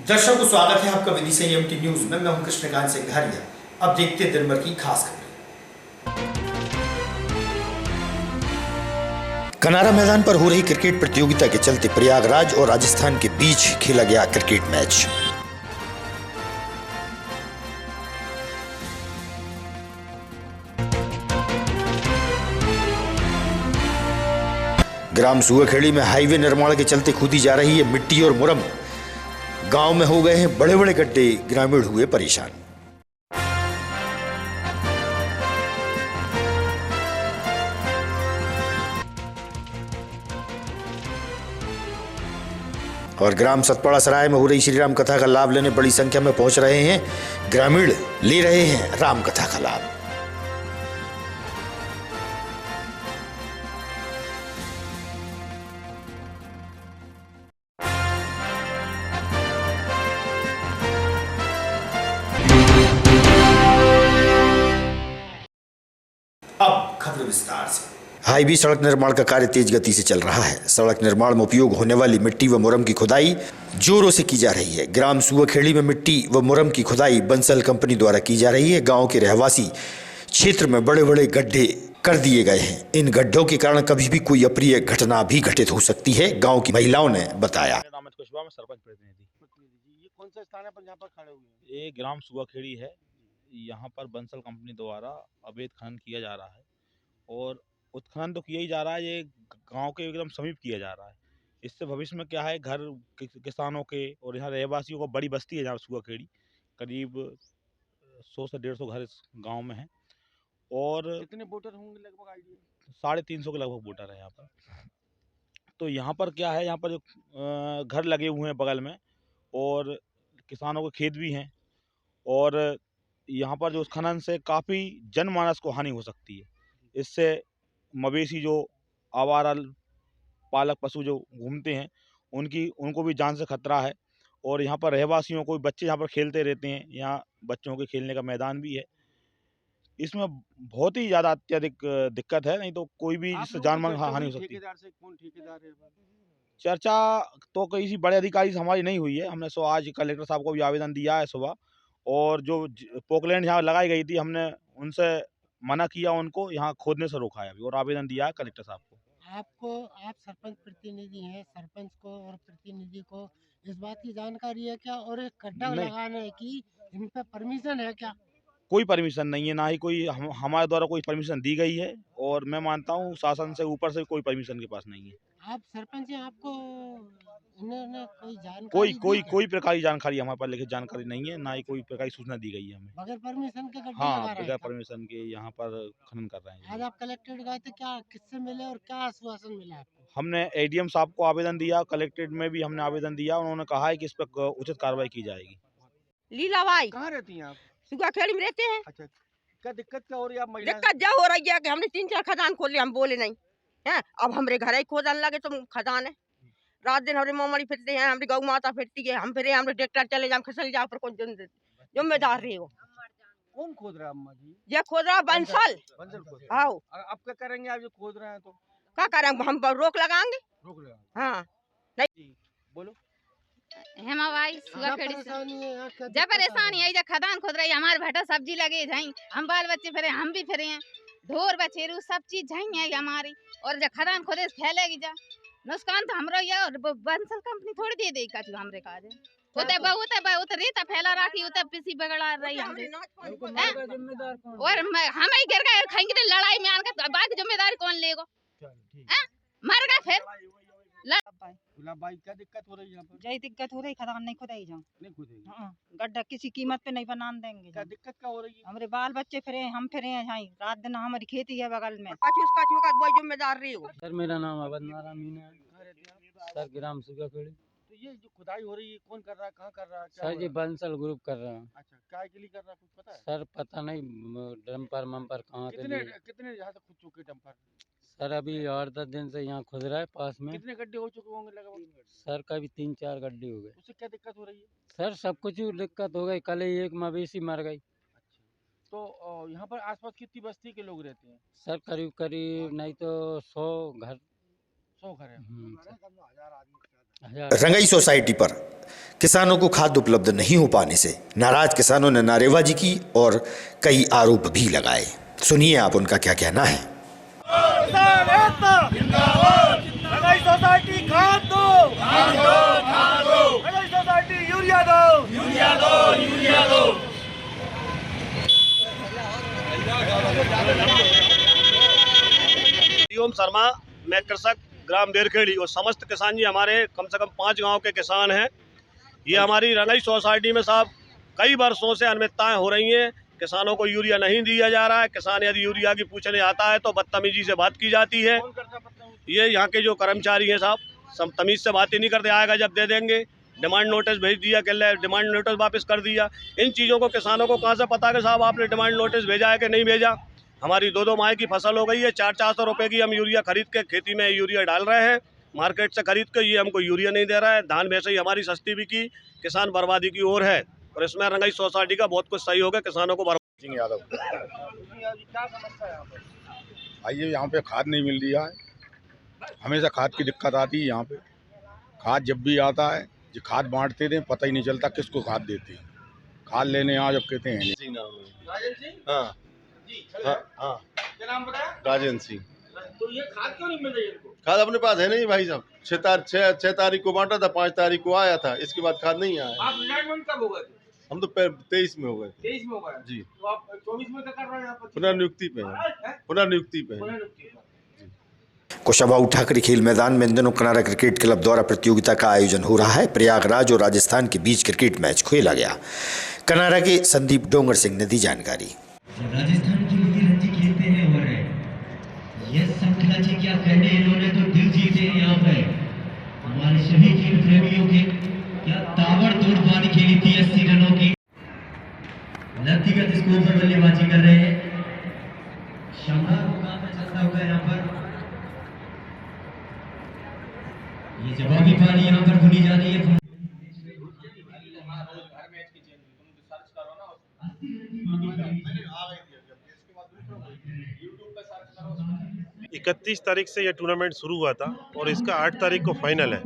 दर्शकों को स्वागत है आपका विधि से एमटी न्यूज में। मैं हूं कृष्णकांत सिंघारिया। अब देखते हैं दिन भर की खास खबरें। कनारा मैदान पर हो रही क्रिकेट प्रतियोगिता के चलते प्रयागराज और राजस्थान के बीच खेला गया क्रिकेट मैच। ग्राम सुगाखेड़ी में हाईवे निर्माण के चलते खोदी जा रही है मिट्टी और मुरम। गांव में हो गए हैं बड़े बड़े गड्ढे, ग्रामीण हुए परेशान। और ग्राम सतपाड़ा सराय में हो रही श्री राम कथा का लाभ लेने बड़ी संख्या में पहुंच रहे हैं ग्रामीण, ले रहे हैं राम कथा का लाभ। अब खबर विस्तार से। हाईवे सड़क निर्माण का कार्य तेज गति से चल रहा है। सड़क निर्माण में उपयोग होने वाली मिट्टी व मुरम की खुदाई जोरों से की जा रही है। ग्राम सुगाखेड़ी में मिट्टी व मुरम की खुदाई बंसल कंपनी द्वारा की जा रही है। गांव के रहवासी क्षेत्र में बड़े बड़े गड्ढे कर दिए गए हैं। इन गड्ढों के कारण कभी भी कोई अप्रिय घटना भी घटित हो सकती है, गाँव की महिलाओं ने बताया। सरपंच प्रतिनिधि, ये कौन सा स्थान है पर यहाँ पर खड़े हुए हैं? ये ग्राम सुगाखेड़ी है। यहाँ पर बंसल कंपनी द्वारा अवैध खनन किया जा रहा है और उत्खनन तो किया ही जा रहा है, ये गांव के एकदम समीप किया जा रहा है। इससे भविष्य में क्या है, घर किसानों के और यहाँ रहवासियों को, बड़ी बस्ती है जहाँ सुगाखेड़ी, करीब 100 से 150 घर इस गाँव में है। और कितने वोटर होंगे लगभग आइडिया? 350 के लगभग वोटर है यहाँ पर। तो यहाँ पर क्या है, यहाँ पर जो घर लगे हुए हैं बगल में और किसानों के खेत भी हैं, और यहाँ पर जो खनन से काफ़ी जनमानस को हानि हो सकती है। इससे मवेशी जो आवारा पालक पशु जो घूमते हैं उनको भी जान से खतरा है। और यहाँ पर रहवासियों को, बच्चे यहाँ पर खेलते रहते हैं, यहाँ बच्चों के खेलने का मैदान भी है। इसमें बहुत ही ज़्यादा अत्यधिक दिक्कत है, नहीं तो कोई भी जिससे जान माल हानि हो सकती है। ठेकेदार से कौन ठेकेदार है? चर्चा तो किसी बड़े अधिकारी से हमारी नहीं हुई है। हमने आज कलेक्टर साहब को भी आवेदन दिया है सुबह, और जो पोकलैंड यहाँ लगाई गई थी हमने उनसे मना किया, उनको यहाँ खोदने से रोका है अभी, और आवेदन दिया है कलेक्टर साहब को। आप सरपंच प्रतिनिधि हैं, सरपंच को और प्रतिनिधि को इस बात की जानकारी है क्या, और एक गड्ढा लगाने की इन पे परमिशन है क्या? कोई परमिशन नहीं है, ना ही कोई हमारे द्वारा कोई परमिशन दी गई है, और मैं मानता हूँ शासन से ऊपर से कोई परमिशन के पास नहीं है। आप सरपंच हैं, आपको इन्होंने कोई जानकारी कोई प्रकार की जानकारी हमारे पास लिखित जानकारी नहीं है, ना ही कोई प्रकार की सूचना दी गई है हमें। बगैर परमिशन के गड्ढे हाँ, लगा रहे हैं? बगैर परमिशन के यहाँ पर खनन कर रहे हैं। आज आप कलेक्ट्रेट गए थे, क्या किससे मिले और क्या आश्वासन मिला आपको? हमने एडीएम साहब को आवेदन दिया, कलेक्ट्रेट में भी हमने आवेदन दिया, उन्होंने कहा है कि इस पर उचित कार्रवाई की जाएगी। लीला भाई, कहाँ रहती हैं आप? सुगाखेड़ी में रहते हैं। अच्छा, क्या दिक्कत क्या हो रही है? आप महिला दिक्कत क्या हो रही है कि हमने 3-4 खदान खोले, हम बोले नहीं है। अब हमारे घर ही खोदने लगे तो खदान है। रात दिन हमारे मोमड़ी फिरते हैं, हमारी गौ माता फिरती है, हम फिरे, हमारे ट्रैक्टर चले जाए, खसल जाओ पर कौन जिम्मेदार रहे हो? कौन खोद रहा है अम्मा जी? ये खोद रहा बंसल। बंसल खोद रहा है। आओ, अब क्या करेंगे आप जो खोद रहे हैं तो? क्या करेंगे, हम पर रोक लगाएंगे। रोक रहे हैं। हाँ, जी, बोलो। हेमा भाई सुगाखेड़ी से जब परेशानी है, जब खदान खोद रही, हमारे भटा सब्जी लगे जाई, हम बाल बच्चे फिरे, हम भी फिरे हैं, ढोर बछेरू सब चीज जाई है हमारी, और जब खदान खोदे फैलेगी जा नुकसान तो हमरो ये, और बंसल कंपनी थोड़ी दे देगी कछु हमरे काज उते बहुत रेता फैला राखी, उते पिसी बगड़ा रही हमरे, और हम ही गिर गए खाएंगे तो लड़ाई में आके बाकी जिम्मेदारी कौन लेगा? मर गए फिर। गुलाब भाई, क्या दिक्कत हो रही है यहाँ पर? यही दिक्कत हो रही, खदान नहीं खुदाई जाऊँ, नहीं खोदेगी? गड्ढा किसी कीमत पे नहीं बनाने देंगे। क्या दिक्कत क्या हो रही है? हमारे बाल बच्चे फिरे, हम फिरे हैं यहाँ, रात दिन हमारी खेती है बगल में। कछु का कोई जिम्मेदार रही हो? सर, मेरा नाम अवध नारायण मीना है सर, ग्राम सुगाखेड़ी। तो ये जो खुदाई हो रही है कौन कर रहा है, कहाँ कर रहा है? सर जी बंसल ग्रुप कर रहा है। अच्छा, काय के लिए कर रहा है, कुछ पता है? सर पता नहीं, डंपर मंपर कहाँ के लिए। कितने यहाँ से खुद चुके डंपर? सर अभी 8-10 दिन से यहाँ खुद रहा है पास में। कितने गड्ढे हो चुके होंगे लगभग? सर कभी 3-4 गड्ढे हो गए। उससे क्या दिक्कत हो रही है? सर सब कुछ दिक्कत हो गई, कल ही एक मवेशी मर गई। अच्छा, तो यहाँ पर आसपास कितनी बस्ती के लोग रहते हैं? सर करीब नहीं तो 100 घर। 100 घर है। रंगाई सोसाइटी पर किसानों को खाद्य उपलब्ध नहीं हो पाने से नाराज किसानों ने नारेबाजी की और कई आरोप भी लगाए। सुनिए आप उनका क्या कहना है। सोसाइटी खाद दो, सोसाइटी यूरिया दो। ओम शर्मा, मैं कृषक ग्राम बेरखेड़ी और समस्त किसान जी हमारे कम से कम 5 गांव के किसान हैं। ये हमारी रंगाई सोसाइटी में साहब कई वर्षों से अनियमितताएं हो रही हैं। किसानों को यूरिया नहीं दिया जा रहा है। किसान यदि यूरिया की पूछने आता है तो बदतमीजी से बात की जाती है। ये यहाँ के जो कर्मचारी हैं साहब सब तमीज़ से बात ही नहीं करते। आएगा जब दे देंगे, डिमांड नोटिस भेज दिया, कह डिमांड नोटिस वापस कर दिया। इन चीज़ों को किसानों को कहाँ से पता कि साहब आपने डिमांड नोटिस भेजा है कि नहीं भेजा। हमारी 2-2 माह की फसल हो गई है, 400 रुपये की हम यूरिया खरीद के खेती में यूरिया डाल रहे हैं मार्केट से खरीद के। ये हमको यूरिया नहीं दे रहा है। धान वैसे ही हमारी सस्ती भी की, किसान बर्बादी की ओर है। और इसमें रंगाई सोसाइटी का बहुत कुछ सही होगा। किसानों को सिंह यादव। आइए, यहाँ पे खाद नहीं मिल रही है। हमेशा खाद की दिक्कत आती है यहाँ पे। खाद जब भी आता है जो खाद बांटते थे पता ही नहीं चलता किसको खाद देते हैं। खाद लेने यहाँ जब कहते हैं राजेंद्र सिंह। तो ये खाद क्यों नहीं मिल रही इनको? खाद अपने पास है नहीं भाई साहब। 6 तारीख को बांटा था, 5 तारीख को आया था, इसके बाद खाद नहीं आया। आप रिटायरमेंट कब हो गए थे? हम तो 23 में हो गए। 23 में हो गए जी। तो आप 24 में क्या कर रहे हैं? आप पुनर्नियुक्ति पे हैं। पुनर्नियुक्ति पे हैं। कुशाभाऊ ठाकरे खेल मैदान में इन दिनों कनारा क्रिकेट क्लब द्वारा प्रतियोगिता का आयोजन हो रहा है। प्रयागराज और राजस्थान के बीच क्रिकेट मैच खेला गया। कनारा के संदीप डोंगर सिंह ने दी जानकारी। राजस्थान की रणजी खेलते हैं और ये सब खिलाड़ी क्या कहने, इन्होंने तो दिल जीते हैं यहाँ पे। हमारे सभी खेल प्रेमियों के क्या ताबड़तोड़ पारी खेली थी 80 रनों की। व्यक्तिगत स्कोर पर बल्लेबाजी कर रहे हैं। शानदार मुकाबला चलता हुआ यहाँ पर। ये जवाबी पारी यहाँ पर बुनी जा रही है। 31 तारीख से यह टूर्नामेंट शुरू हुआ था और इसका 8 तारीख को फाइनल है।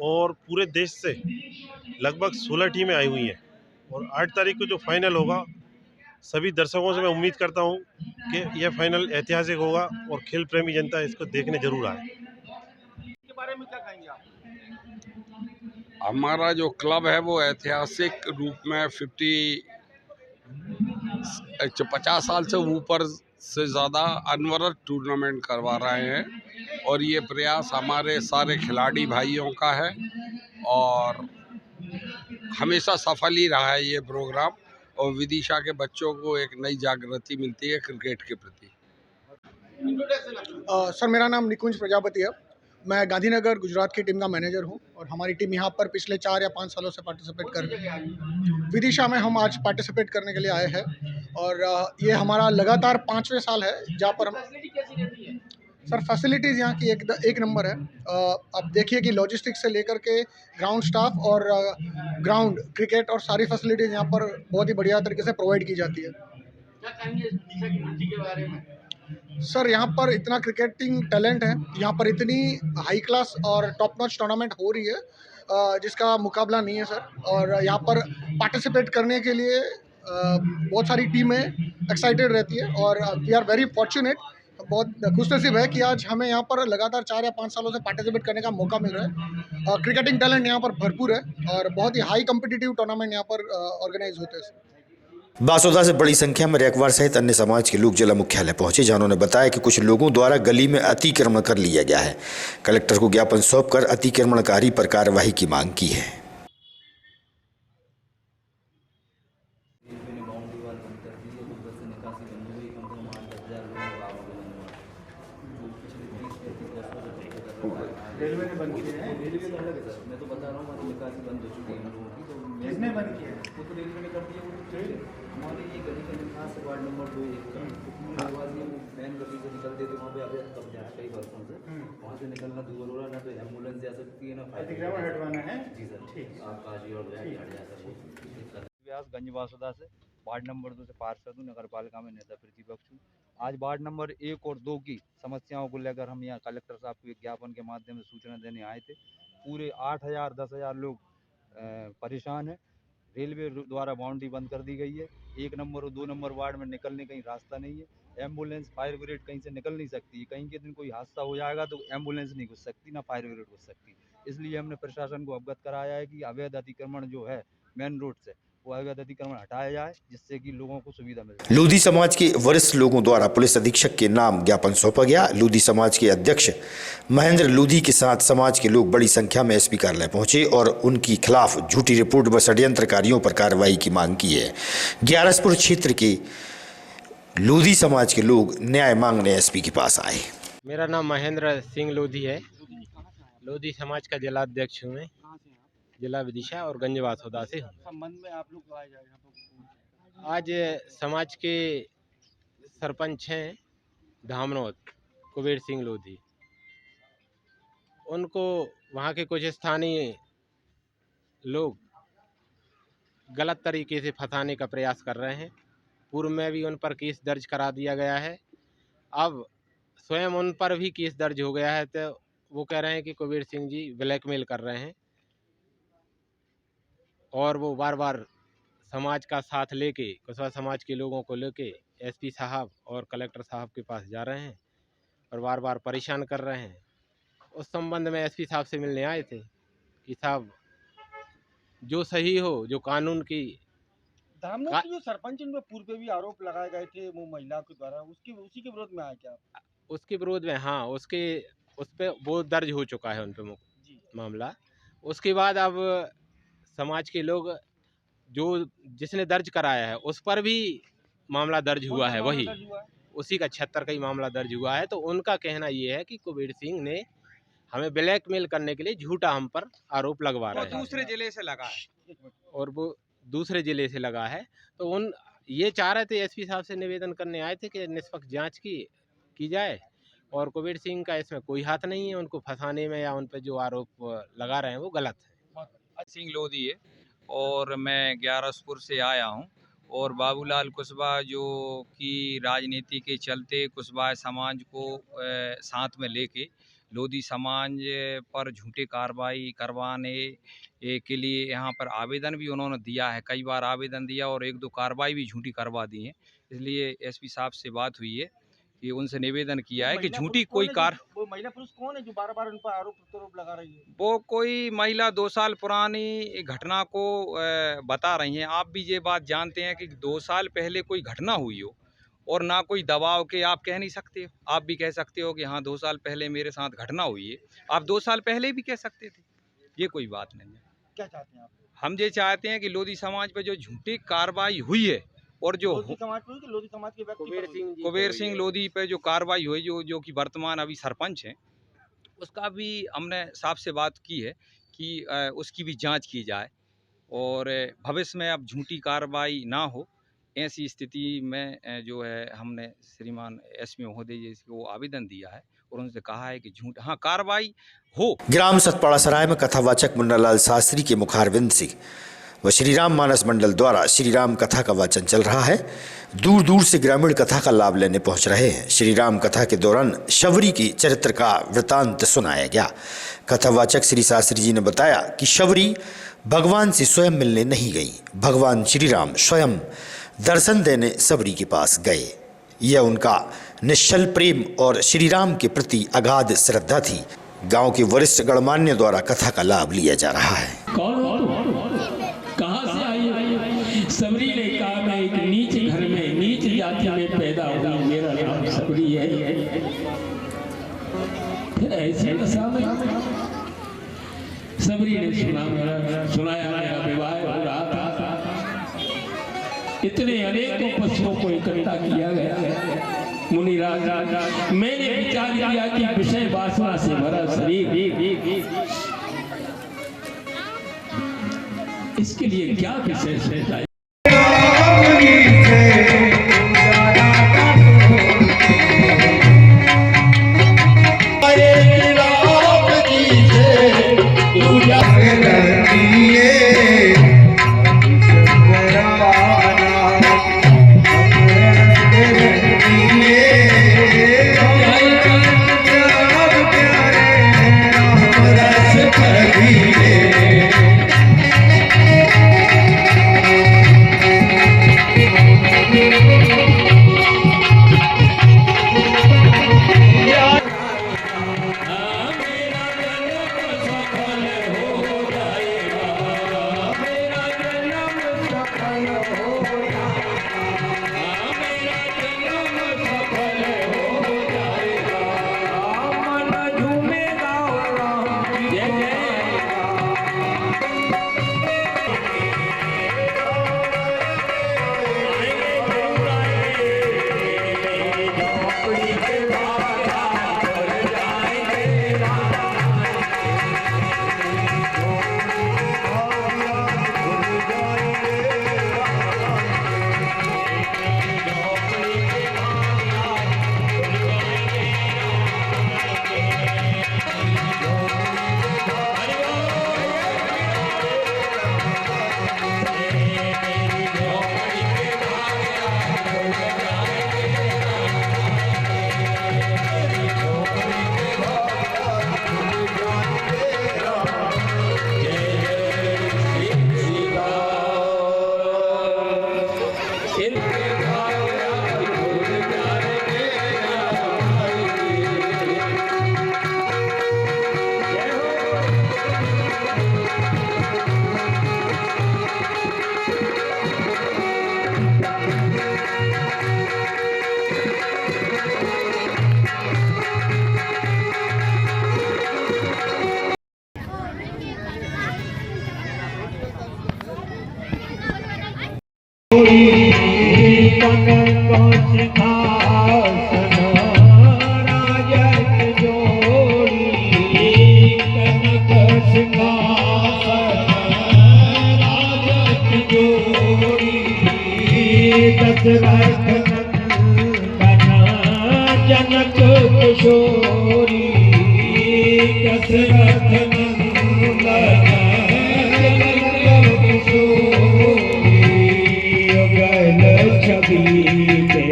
और पूरे देश से लगभग 16 टीमें आई हुई हैं और 8 तारीख को जो फाइनल होगा, सभी दर्शकों से मैं उम्मीद करता हूं कि यह फाइनल ऐतिहासिक होगा और खेल प्रेमी जनता इसको देखने जरूर आए। इसके बारे में क्या कहेंगे आप? हमारा जो क्लब है वो ऐतिहासिक रूप में 50 साल से ऊपर से ज़्यादा अनवरत टूर्नामेंट करवा रहे हैं और ये प्रयास हमारे सारे खिलाड़ी भाइयों का है और हमेशा सफल ही रहा है ये प्रोग्राम। और विदिशा के बच्चों को एक नई जागृति मिलती है क्रिकेट के प्रति। सर, मेरा नाम निकुंज प्रजापति है। मैं गांधीनगर गुजरात की टीम का मैनेजर हूं और हमारी टीम यहां पर पिछले 4 या 5 सालों से पार्टिसिपेट कर रही है। विदिशा में हम आज पार्टिसिपेट करने के लिए आए हैं और ये हमारा लगातार 5वें साल है जहां पर हम सर फैसिलिटीज़ यहाँ की एक नंबर है। अब देखिए कि लॉजिस्टिक्स से लेकर के ग्राउंड स्टाफ और ग्राउंड क्रिकेट और सारी फैसिलिटीज़ यहाँ पर बहुत ही बढ़िया तरीके से प्रोवाइड की जाती है। क्या कहेंगे के बारे में? सर, यहाँ पर इतना क्रिकेटिंग टैलेंट है, यहाँ पर इतनी हाई क्लास और टॉप नॉच टूर्नामेंट हो रही है जिसका मुकाबला नहीं है सर। और यहाँ पर पार्टिसिपेट करने के लिए बहुत सारी टीमें एक्साइटेड रहती है और वी आर वेरी फॉर्चुनेट, बहुत खुशनसीब है कि आज हमें यहाँ पर लगातार 4 या 5 सालों से पार्टिसिपेट करने का मौका मिल रहा है। क्रिकेटिंग टैलेंट यहाँ पर भरपूर है और बहुत ही हाई कॉम्पिटिटिव टूर्नामेंट यहाँ पर ऑर्गेनाइज होते हैं। बासोदा से बड़ी संख्या में रैकवार सहित अन्य समाज के लोग जिला मुख्यालय पहुंचे, जहां उन्होंने बताया कि कुछ लोगों द्वारा गली में अतिक्रमण कर लिया गया है। कलेक्टर को ज्ञापन सौंपकर अतिक्रमणकारी पर कार्रवाई की मांग की है। रेलवे ने बंद किया है। रेलवे का अलग है सर, मैं तो बता रहा हूँ हमारी निकासी बंद हो चुकी है हम लोगों की। तो किसने बंद किया है? वो तो रेलवे ने कर दिया। वो हमारे ये गली का निकास है वार्ड नंबर 2 वो मैन गली से निकलते थे, वहाँ पे अभी कब्जा है कई वर्षों से। वहाँ से निकलना दूर हो रहा, ना तो एम्बुलेंस जा सकती है ना अतिक्रमण हटवाना है। जी सर, ठीक। आप काशी और हट जा सकते। व्यास गंज बासोदा से वार्ड नंबर 2 से पार्षद हूँ, नगर पालिका में नेता प्रतिपक्ष हूँ। आज वार्ड नंबर 1 और 2 की समस्याओं को लेकर हम यहाँ कलेक्टर साहब को एक ज्ञापन के माध्यम से सूचना देने आए थे। पूरे 8,000 10,000 लोग परेशान है। रेलवे द्वारा बाउंड्री बंद कर दी गई है। 1 नंबर और 2 नंबर वार्ड में निकलने कहीं रास्ता नहीं है। एम्बुलेंस फायर ब्रिगेड कहीं से निकल नहीं सकती। कहीं के दिन कोई हादसा हो जाएगा तो एम्बुलेंस नहीं घुस सकती, ना फायर ब्रिगेड घुस सकती। इसलिए हमने प्रशासन को अवगत कराया है कि अवैध अतिक्रमण जो है मेन रोड से, वो अवैध अतिक्रमण हटाया जाए, जिससे कि लोगों को सुविधा मिले। लोधी समाज के वरिष्ठ लोगों द्वारा पुलिस अधीक्षक के नाम ज्ञापन सौंपा गया। लोधी समाज के अध्यक्ष महेंद्र लोधी के साथ समाज के लोग बड़ी संख्या में एसपी कार्यालय पहुंचे और उनकी खिलाफ झूठी रिपोर्ट व षड्यंत्रकारियों पर कार्रवाई की मांग की है। ग्यारसपुर क्षेत्र के लोधी समाज के लोग न्याय मांगने एसपी के पास आए। मेरा नाम महेंद्र सिंह लोधी है। लोधी समाज का जिलाध्यक्ष हूँ मैं, जिला विदिशा और गंजवास होदा से हूँ। संबंध में आप लोग आए आज समाज के सरपंच हैं धामनौत कुबेर सिंह लोधी, उनको वहाँ के कुछ स्थानीय लोग गलत तरीके से फंसाने का प्रयास कर रहे हैं। पूर्व में भी उन पर केस दर्ज करा दिया गया है। अब स्वयं उन पर भी केस दर्ज हो गया है, तो वो कह रहे हैं कि कुबेर सिंह जी ब्लैकमेल कर रहे हैं और वो बार बार समाज का साथ लेके, कुशवाहा समाज के लोगों को लेके एसपी साहब और कलेक्टर साहब के पास जा रहे हैं और बार बार परेशान कर रहे हैं। उस संबंध में एसपी साहब से मिलने आए थे कि साहब जो सही हो, जो कानून की धामनौत के जो सरपंच उन पर पूर्व भी आरोप लगाए गए थे वो महिला के द्वारा, उसी के विरोध में आए क्या? उसके विरोध में, हाँ, उस पर वो दर्ज हो चुका है उन पर मामला। उसके बाद अब समाज के लोग जो जिसने दर्ज कराया है उस पर भी मामला दर्ज हुआ है, वही उसी का 76 का ही मामला दर्ज हुआ है। तो उनका कहना ये है कि कुबेर सिंह ने हमें ब्लैकमेल करने के लिए झूठा हम पर आरोप लगवा रहे हैं। दूसरे जिले से लगा है और वो दूसरे जिले से लगा है। तो उन ये चाह रहे थे, एसपी साहब से निवेदन करने आए थे कि निष्पक्ष जांच की जाए और कुबेर सिंह का इसमें कोई हाथ नहीं है। उनको फंसाने में या उन पर जो आरोप लगा रहे हैं वो गलत है। सिंह लोधी है और मैं ग्यारसपुर से आया हूं और बाबूलाल कुशवाहा जो कि राजनीति के चलते कुशवाहा समाज को साथ में लेके लोधी समाज पर झूठे कार्रवाई करवाने के लिए यहाँ पर आवेदन भी उन्होंने दिया है। कई बार आवेदन दिया और 1-2 कार्रवाई भी झूठी करवा दी है। इसलिए एसपी साहब से बात हुई है कि उनसे निवेदन किया है कि झूठी कोई वो महिला पुरुष कौन है जो बार-बार उन पर आरोप प्रत्यारोप लगा रही है? वो कोई महिला 2 साल पुरानी घटना को बता रही हैं। आप भी ये बात जानते हैं कि 2 साल पहले कोई घटना हुई हो और ना कोई दबाव के आप कह नहीं सकते हो। आप भी कह सकते हो कि हाँ 2 साल पहले मेरे साथ घटना हुई है, आप 2 साल पहले भी कह सकते थे। ये कोई बात नहीं है। क्या चाहते हैं आप? हम ये चाहते हैं कि लोधी समाज पर जो झूठी कार्रवाई हुई है और जो लोधी समाज के व्यक्ति कुबेर सिंह लोधी पे जो कार्रवाई हुई, जो कि वर्तमान अभी सरपंच हैं, उसका भी हमने साहब से बात की है कि उसकी भी जांच की जाए और भविष्य में अब झूठी कार्रवाई ना हो। ऐसी स्थिति में जो है हमने श्रीमान एसपी महोदय जी को आवेदन दिया है और उनसे कहा है कि झूठ हाँ कार्रवाई हो। ग्राम सतपाड़ा सराय में कथावाचक मुन्नालाल शास्त्री के मुखारविंद से व श्री राम मानस मंडल द्वारा श्री राम कथा का वाचन चल रहा है। दूर दूर से ग्रामीण कथा का लाभ लेने पहुंच रहे हैं। श्री राम कथा के दौरान शबरी की चरित्र का वृतांत सुनाया गया। कथावाचक श्री शास्त्री जी ने बताया कि शबरी भगवान से स्वयं मिलने नहीं गई, भगवान श्री राम स्वयं दर्शन देने शबरी के पास गए। यह उनका निश्चल प्रेम और श्री राम के प्रति अगाध श्रद्धा थी। गांव के वरिष्ठ गणमान्य द्वारा कथा का लाभ लिया जा रहा है। कहाँ से आई? सबरी ने कहा मैं एक नीच घर में नीच जाति में पैदा हुई, मेरा नाम सबरी है। फिर ऐसे दशा में सबरी ने सुनाया मेरा विवाह हो रहा था। इतने अनेकों पशुओं को इकट्ठा किया गया। मुनिराज मैंने विचार किया कि विषय वासना से भरा शरीर, इसके लिए क्या विशेष है? को सिंहासन राजत जोड़ी कनक सिंहासन राजत जोड़ी दशरथ जनक किशोरी दशरथ नंदन जनक किशोरी युगल छवि के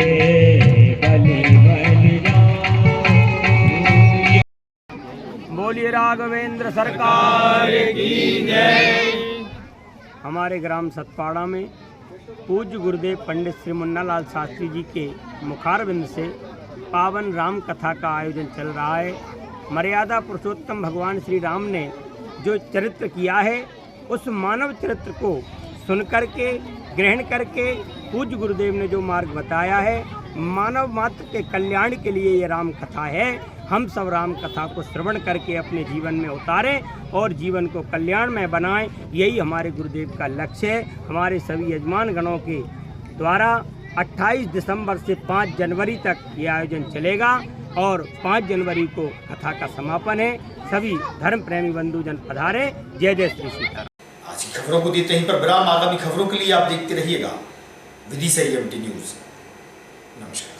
बलि बलिराम। बोलिए राघवेंद्र सरकार की जय। हमारे ग्राम सतपाड़ा में पूज्य गुरुदेव पंडित श्री मुन्नालाल शास्त्री जी के मुखारविंद से पावन राम कथा का आयोजन चल रहा है। मर्यादा पुरुषोत्तम भगवान श्री राम ने जो चरित्र किया है उस मानव चरित्र को सुन करके ग्रहण करके पूज्य गुरुदेव ने जो मार्ग बताया है मानव मात्र के कल्याण के लिए ये राम कथा है। हम सब राम कथा को श्रवण करके अपने जीवन में उतारें और जीवन को कल्याणमय बनाएं, यही हमारे गुरुदेव का लक्ष्य है। हमारे सभी यजमान गणों के द्वारा 28 दिसंबर से 5 जनवरी तक ये आयोजन चलेगा और 5 जनवरी को कथा का समापन है। सभी धर्म प्रेमी बंधुजन पधारे। जय जय श्री सीताराम। आज की खबरों को देते हैं पर विराम। आगामी खबरों के लिए आप देखते रहिएगा विदिशा EMT न्यूज। नमस्कार।